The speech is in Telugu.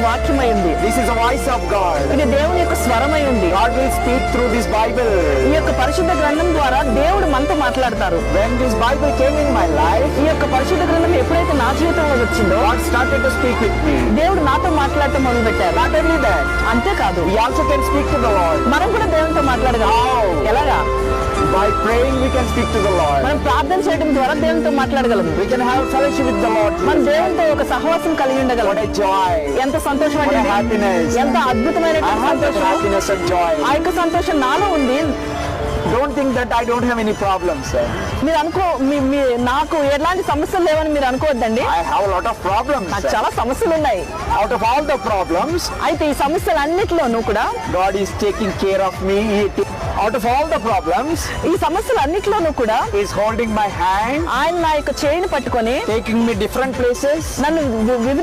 వాక్యమై ఉంది. This is the voice of God. ఇది దేవుని యొక్క స్వరమై ఉంది. God will speak through this Bible. ఈ యొక్క పరిశుద్ధ గ్రంథం ద్వారా దేవుడు మనతో మాట్లాడతారు. When this Bible came in my life, ఈ యొక్క పరిశుద్ధ గ్రంథం ఎప్పుడైతే నా జీవితంలో వచ్చిందో God started to speak with me. దేవుడు నాతో మాట్లాడటం మొదలు పెట్టారు. Not only that, అంతేకాదు we also can speak to the Lord. మనం కూడా దేవునితో మాట్లాడగలం. ఎలాగా? By praying, we can speak to the Lord. మనం ప్రార్థన చేయడం ద్వారా దేవునితో మాట్లాడగలము. We can have fellowship with the Lord. మనం దేవునితో ఒక సహవాసం కలిగి ఉండగలం. What a joy! ఎంత సంతోషం What a అండి. happiness! ఎంత అద్భుతమైన I have that సంతోషం. happiness and joy. ఆ యొక్క సంతోషం నాలో ఉంది. Don't think that I don't have any problems, sir. మీరు నాకు ఎలాంటి సమస్యలు లేవని మీరు అనుకోవద్దండి. I have a lot of problems, నాకు sir. చాలా సమస్యలు ఉన్నాయి. Out of all the problems, అయితే ఈ సమస్యలన్నిటిలోనూ కూడా God is taking care of me. Out of all the problems, ఈ సమస్యలన్నిటిలోనూ కూడా He is holding my hand, ఆయన నా యొక్క చేయిని పట్టుకొని taking me different places. నన్ను వివిధ